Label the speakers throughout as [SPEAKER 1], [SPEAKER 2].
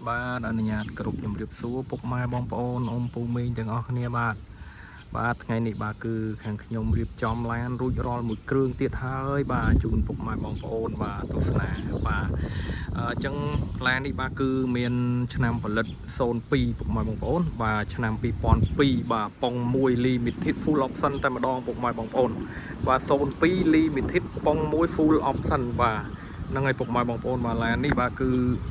[SPEAKER 1] បាទអនុញ្ញាតគ្រប់ជំរាបសួរពុកម៉ែបងប្អូនអ៊ំពូមីងទាំងអស់គ្នាបាទថ្ងៃនេះបាទគឺខាងខ្ញុំរៀបចំឡានរួចរាល់មួយគ្រឿងទៀតហើយបាទជូនពុកម៉ែបងប្អូនបាទទស្សនាបាទអញ្ចឹងឡាននេះបាទគឺមានឆ្នាំផលិត02ពុកម៉ែបងប្អូនបាទឆ្នាំ2002បាទប៉ុង1 limited full option តែម្ដងពុកម៉ែបងប្អូនបាទ02 limited ប៉ុង1 full option បាទហ្នឹងហើយពុកម៉ែបងប្អូនបាទឡាននេះបាទគឺ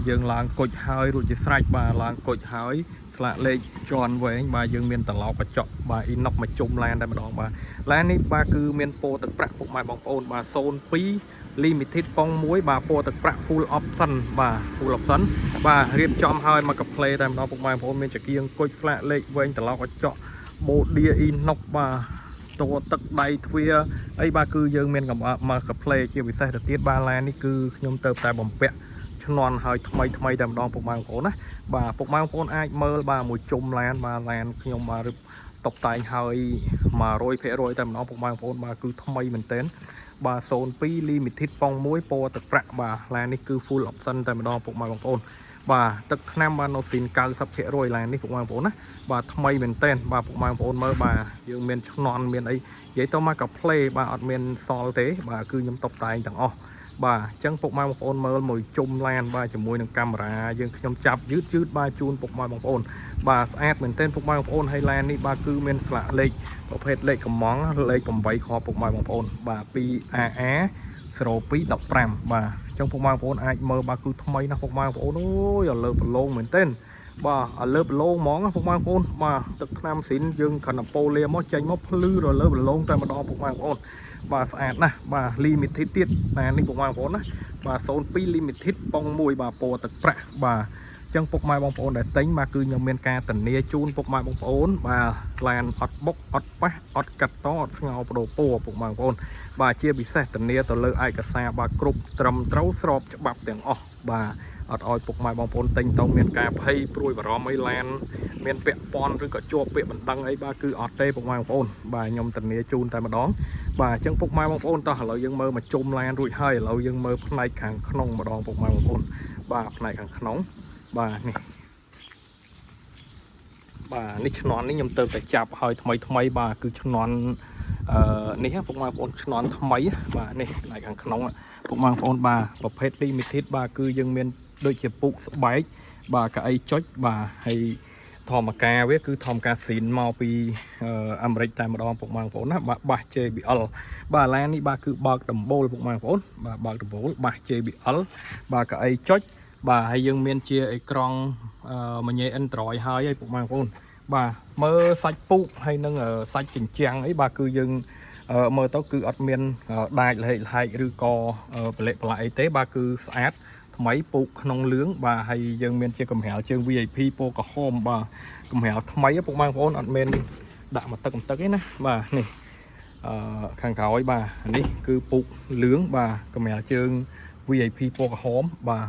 [SPEAKER 1] យើងឡើងគុជហើយរួចជាស្រេចបាទឡើងគុជហើយឆ្លាក់លេខជាន់វែងបាទយើងមានត្រឡោកកញ្ចក់បាទអ៊ីណុកមកជុំឡានតែម្ដងបាទឡាននេះបាទគឺមានពណ៌ទឹកប្រាក់ពុកម៉ែបងប្អូនបាទ02 limited ប៉ុង1បាទពណ៌ទឹកប្រាក់ full option បាទ full option បាទរៀបចំហើយមកកាផ្លេតែម្ដងពុកម៉ែបងប្អូនមានចង្គៀងគុជឆ្លាក់លេខវែងត្រឡោកកញ្ចក់បូឌីអ៊ីណុកបាទតួទឹកដៃទ្វាអីបាទគឺយើងមានកំអល់មកកាផ្លេជាពិសេសទៅទៀតបាទឡាននេះគឺខ្ញុំទៅតែបំពាក់ឈ្នន់ហើយថ្មីតែម្ដងពុកម៉ែបងប្អូនណាបាទពុកម៉ែបងប្អូនអាចមើលបាទមួយជុំឡានបាទឡានខ្ញុំបាទរឹបតុបតែងហើយ100%តែម្ដងពុកម៉ែបងប្អូនបាទគឺថ្មីមែនទែនបាទ02 limited ប៉ុង1ពណ៌ទឹកប្រាក់បាទឡាននេះគឺ full option តែម្ដងពុកម៉ែបងប្អូនបាទទឹកថ្នាំបាទណូស៊ីន 90% ឡាននេះពុកម៉ែបងប្អូនណាបាទថ្មីមែនទែនបាទពុកម៉ែបងប្អូនមើលបាទយើងមានឈ្នន់មានអីនិយាយទៅមកកាផ្លេបាទអត់មានសល់ទេបាទគឺខ្ញុំតុបតែងទាំងអស់បាទអញ្ចឹងពុកម៉ែបងប្អូនមើលមួយជុំឡានបាទជាមួយនឹងកាមេរ៉ាយើងខ្ញុំចាប់យឺតបាទជូនពុកម៉ែបងប្អូនបាទស្អាតមែនទែនពុកម៉ែបងប្អូនហើយឡាននេះបាទគឺមានស្លាកលេខប្រភេទលេខកំងលេខ8ខពុកម៉ែបងប្អូនបាទ 2AA 0215បាទចឹងពុកម៉ែបងប្អូនអាចមើលបាទគឺថ្មីណាស់ពុកម៉ែបងប្អូនអូយឲ្យលើប្រឡងមែនទែនបាទឲ្យលើប្រឡងហ្មងពុកម៉ែបងប្អូនបាទទឹកថ្នាំស៊ីនយើងគ្រាន់តែប៉ូលាមកចេញមកភ្លឺរលើប្រឡងតែម្ដងពុកម៉ែបងប្អូនបាទស្អាតណាស់បាទ limited ទៀតតែនេះពុកម៉ែបងប្អូនណាបាទ02 limited ប៉ុង1បាទពណ៌ទឹកប្រាក់បាទចឹងពុកម៉ែបងប្អូនដែលទិញបាទគឺខ្ញុំមានការធានាជូនពុកម៉ែបងប្អូនបាទឡានអត់បុកអត់ប៉ះអត់កាត់តអត់ស្ងោបដូរពោពុកម៉ែបងប្អូនបាទជាពិសេសធានាទៅលើឯកសារបាទគ្រប់ត្រឹមត្រូវស្របច្បាប់ទាំងអស់បាទអត់ឲ្យពុកម៉ែបងប្អូនទិញទៅមានការភ័យព្រួយបារម្ភអីឡានមានពាក់ព័ន្ធឬក៏ជាប់ពាក្យបណ្ដឹងអីបាទគឺអត់ទេពុកម៉ែបងប្អូនបាទខ្ញុំធានាជូនតែម្ដងបាទអញ្ចឹងពុកម៉ែបងប្អូនតោះឥឡូវយើងមើលមកជុំឡានរួចហើយឥឡូវយើងមើលផ្នែកខាងក្នុងម្ដងពុកម៉ែបងប្អូនបាទផ្នែកខាងក្នុងបាទនេះបាទនេះឈ្នន់នេះខ្ញុំទៅតែចាប់ហើយថ្មីបាទគឺឈ្នន់នេះពុកម៉ែបងប្អូនឈ្នន់ថ្មីបាទនេះផ្នែកខាងក្នុងពុកម៉ែបងប្អូនបាទប្រភេទ limited បាទគឺយើងមានដូចជាពុកស្បែកបាទកៅអីចុចបាទហើយធម្មការវាគឺធម្មការស៊ីនមកពីអាមេរិកតែម្ដងពុកម៉ែបងប្អូនណាបាទបាស JBL បាទឡាននេះបាទគឺបើកដំបូលពុកម៉ែបងប្អូនបាទបើកដំបូលបាស JBL បាទកៅអីចុចបាទហើយយើងមានជាអេក្រង់មញ៉េ Android ហើយពុកម៉ែបងប្អូនបាទមើលសាច់ពុកហើយនឹងសាច់ជញ្ជាំងអីបាទគឺយើងមើលទៅគឺអត់មានដាច់លហេកលហែកឬក៏ប្រឡេកប្រឡាក់អីទេបាទគឺស្អាតថ្មីពុកក្នុងលឿងបាទហើយយើងមានជាកំរាលជើង VIP ពណ៌ក្រហមបាទកំរាលថ្មីពុកម៉ែបងប្អូនអត់មានដាក់មកទឹកទេណាបាទនេះខាងក្រោយបាទនេះគឺពុកលឿងបាទកំរាលជើង VIP ពណ៌ក្រហមបាទ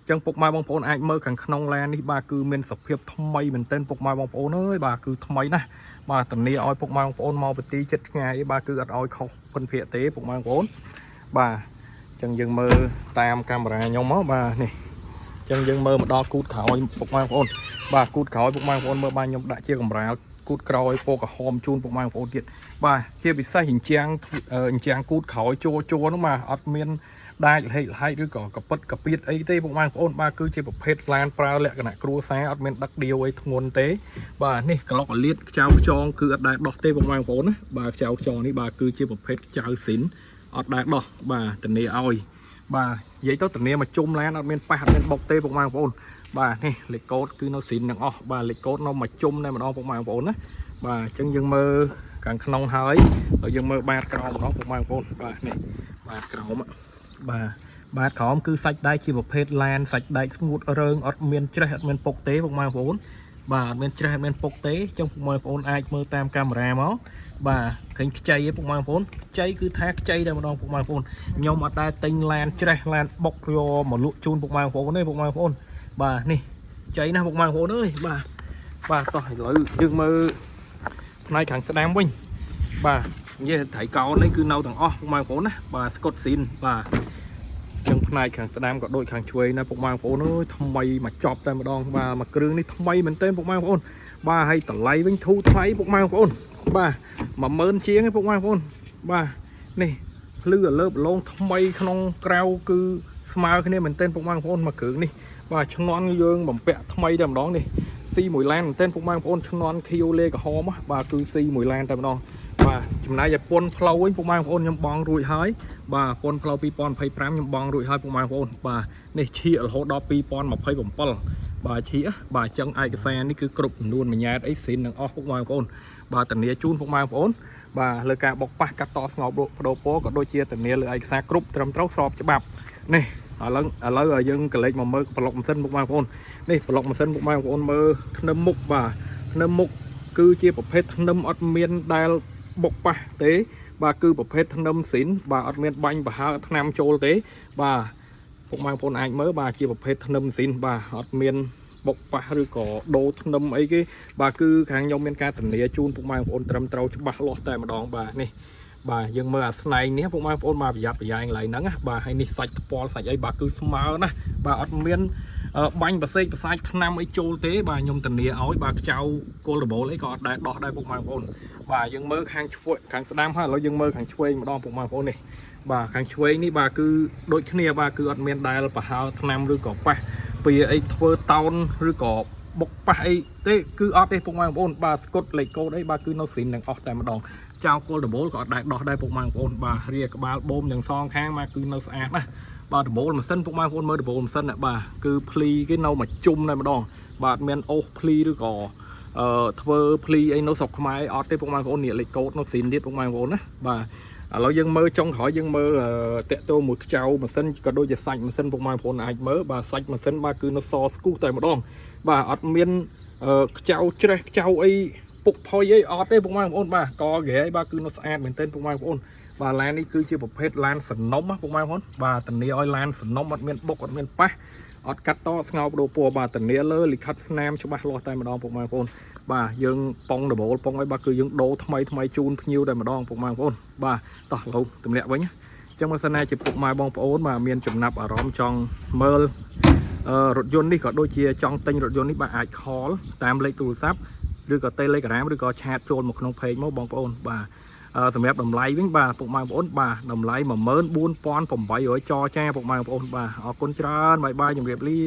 [SPEAKER 1] ចឹងពុកម៉ែបងប្អូនអាចមើលខាងក្នុងឡាននេះបាទគឺមានសភាពថ្មីមែនទែនពុកម៉ែបងប្អូនអើយបាទគឺថ្មីណាស់បាទធានាឲ្យពុកម៉ែបងប្អូនមកពីទីចិត្តឆ្ងាយបាទគឺអត់ឲ្យខុសពិនភាគទេពុកម៉ែបងប្អូនបាទចឹងយើងមើលតាមកាមេរ៉ាខ្ញុំមកបាទនេះចឹងយើងមើលមកដល់គូតក្រោយពុកម៉ែបងប្អូនបាទគូតក្រោយពុកម៉ែបងប្អូនមើលបាទខ្ញុំដាក់ជាកម្រាលគូតក្រោយពណ៌ក្រហមជូនពុកម៉ែបងប្អូនទៀតបាទជាពិសេសអញ្ចាំងគូតក្រោយជួនោះបាទអត់មានដាច់លហេកលហែកឬក៏កពិតកពៀតអីទេពុកម៉ែបងប្អូនបាទគឺជាប្រភេទឡានប្រើលក្ខណៈគ្រួសារអត់មានដឹកដៀវអីធ្ងន់ទេបាទនេះក្លុកអាលៀតខ្ចៅខ្ចងគឺអត់ដែលដោះទេពុកម៉ែបងប្អូនណាបាទខ្ចៅខ្ចងនេះបាទគឺជាប្រភេទខ្ចៅស៊ីនអត់ដែលដោះបាទធានាឲ្យបាទនិយាយទៅធានាមកជុំឡានអត់មានប៉ះអត់មានបុកទេពុកម៉ែបងប្អូនបាទនេះលេខកូដគឺនៅស៊ីនទាំងអស់បាទលេខកូដនៅមកជុំតែម្ដងពុកម៉ែបងប្អូនណាបាទអញ្ចឹងយើងមើលខាងក្នុងហើយយើងមើលបាតក្រោមម្ដងពុកម៉ែបងប្អូនបាទនេះបាតក្រោមបាទបាតក្រោមគឺសាច់ដែកជាប្រភេទឡានសាច់ដែកស្ងួតរើងអត់មានច្រេះអត់មានពុកទេពុកម៉ែបងប្អូនបាទអត់មានច្រេះអត់មានពុកទេចឹងពុកម៉ែបងប្អូនអាចមើលតាមកាមេរ៉ាមកបាទឃើញខ្ចីឯពុកម៉ែបងប្អូនខ្ចីគឺថាខ្ចីតែម្ដងពុកម៉ែបងប្អូនខ្ញុំអត់ដែលទិញឡានច្រេះឡានបុកយកមកលក់ជូនពុកម៉ែបងប្អូនទេពុកម៉ែបងប្អូនបាទនេះខ្ចីណាពុកម៉ែបងប្អូនអើយបាទតោះឥឡូវយើងមើលផ្នែកខាងស្ដាំវិញបាទនិយាយថៃកោននេះគឺនៅទាំងអស់ពុកម៉ែបងប្អូនណាបាទស្កុតស៊ីនបាទ ยังផ្នែកខាងស្ដាំក៏ដូចខាងឆ្វេងដែរពុកម៉ែបងប្អូនអើយថ្មីមកចប់តែម្ដងបាទមកគ្រឿងនេះថ្មីមែនទែនពុកម៉ែបងប្អូនបាទហើយតម្លៃវិញធូរថ្លៃពុកម៉ែបងប្អូនបាទ10000ជាងឯងពុកម៉ែបងប្អូនបាទនេះភ្លឺលើបឡងថ្មីក្នុងក្រៅគឺស្មើគ្នាមែនទែនពុកម៉ែបងប្អូនមកគ្រឿងនេះបាទឈ្នន់យើងបំពាក់ថ្មីតែម្ដងនេះស៊ីមួយឡានមែនទែនពុកម៉ែបងប្អូនឈ្នន់ខៀវលេក្រហមបាទគឺស៊ីមួយឡានតែម្ដងបាទចំណាយឲ្យពន្ធផ្លូវវិញពុកម៉ែបងប្អូនខ្ញុំបងរួចហើយបាទពន្ធផ្លូវ2025ខ្ញុំបងរួចហើយពុកម៉ែបងប្អូនបាទនេះឈៀករហូតដល់2027បាទឈៀកបាទចឹងឯកសារនេះគឺគ្រប់ចំនួនមួយញ៉ែតអីស៊ីននឹងអស់ពុកម៉ែបងប្អូនបាទធានាជូនពុកម៉ែបងប្អូនបាទលើការបុកប៉ះកាត់តស្ងោបបដូរពណ៌ក៏ដូចជាធានាលើឯកសារគ្រប់ត្រឹមត្រូវស្របច្បាប់នេះឥឡូវយើងកលេចមកមើលប្លុកម៉ាស៊ីនពុកម៉ែបងប្អូននេះប្លុកម៉ាស៊ីនពុកម៉ែបងប្អូនមើលធ្នឹមមុខបាទធ្នឹមមុខគឺជាប្រភេទធ្នឹមអត់មានដែលបុកប៉ះទេបាទគឺប្រភេទធ្នឹមស៊ីនបាទអត់មានបាញ់ប្រហើថ្នាំចូលទេបាទពុកម៉ែបងប្អូនអាចមើលបាទជាប្រភេទធ្នឹមស៊ីនបាទអត់មានបុកប៉ះឬក៏ដូរធ្នឹមអីគេបាទគឺខាងខ្ញុំមានការធានាជូនពុកម៉ែបងប្អូនត្រឹមត្រូវច្បាស់លាស់តែម្ដងបាទនេះបាទយើងមើលអាស្នែងនេះពុកម៉ែបងប្អូនបាទប្រយ័ត្នប្រយែងឡើយហ្នឹងបាទហើយនេះសាច់ថ្ពាល់សាច់អីបាទគឺស្មើណាបាទអត់មានបាញ់ប្រសេកប្រសាច់ថ្នាំអីចូលទេបាទខ្ញុំធានាឲ្យបាទខ្ចៅគោលដបូលអីក៏អត់ដែរដោះដែរពុកម៉ែបងប្អូនបាទយើងមើលខាងឆ្វេងខាងស្ដាំហើយឥឡូវយើងមើលខាងឆ្វេងម្ដងពុកម៉ែបងប្អូននេះបាទខាងឆ្វេងនេះបាទគឺដូចគ្នាបាទគឺអត់មានដែលប្រហើថ្នាំឬក៏ប៉ះពីអីធ្វើតោនឬក៏បុកប៉ះអីទេគឺអត់ទេពុកម៉ែបងប្អូនបាទស្គុតលេខកូដអីបាទគឺនៅស៊ីននឹងអស់តែម្ដងចៅគោលដបូលក៏អត់ដែរដោះដែរពុកម៉ែបងប្អូនបាទរាក្បាលបូមទាំងសងខាងបាទគឺនៅស្អាតណាបាទដបូលម៉ាស៊ីនពុកម៉ែបងប្អូនមើលដបូលម៉ាស៊ីនបាទគឺភ្លីគេនៅមកជុំតែម្ដងបាទមានអូសភ្លីឬក៏ធ្វើភ្លីអីនៅស្រុកខ្មែរអត់ទេពុកម៉ែបងប្អូននេះលេខកូដនៅស៊ីនទៀតពុកម៉ែបងប្អូនណាបាទឥឡូវយើងមើលចុងក្រោយយើងមើលតាក់ទងមួយខ្ចៅម៉ាស៊ីនក៏ដូចជាសាច់ម៉ាស៊ីនពុកម៉ែបងប្អូនអាចមើលបាទសាច់ម៉ាស៊ីនបាទគឺនៅសស្គូសតែម្ដងបាទអត់មានខ្ចៅច្រេះខ្ចៅអីពុកផុយអីអត់ទេពុកម៉ែបងប្អូនបាទកហ្គេបាទគឺនៅស្អាតមែនទែនពុកម៉ែបងប្អូនបាទឡាននេះគឺជាប្រភេទឡានសំណុំពុកម៉ែបងប្អូនបាទធានាឲ្យឡានសំណុំអត់មានបុកអត់មានប៉ះអត់កាត់តស្ងោបដូរពណ៌បាទធានាលើលិខិតស្នាមច្បាស់លាស់តែម្ដងពុកម៉ែបងប្អូនបាទយើងប៉ងដបូលប៉ងអីបាទគឺយើងដូរថ្មីជូនភ្ញៀវតែម្ដងពុកម៉ែបងប្អូនបាទតោះលោកទម្លាក់វិញអញ្ចឹងបើសិនណាជាពុកម៉ែបងប្អូនបាទមានចំណាប់អារម្មណ៍ចង់មើលរថយន្តនេះក៏ដូចជាចង់ទិញរថយន្តនេះបាទអាច call តាមលេខទូរស័ព្ទឬក៏ Telegram ឬក៏ឆាតចូលមកក្នុង page មកបងប្អូនបាទសម្រាប់តម្លៃវិញបាទពុកម៉ែបងប្អូនបាទតម្លៃ14800ចរចាពុកម៉ែបងប្អូនបាទអរគុណច្រើនបាយបាយជម្រាបលា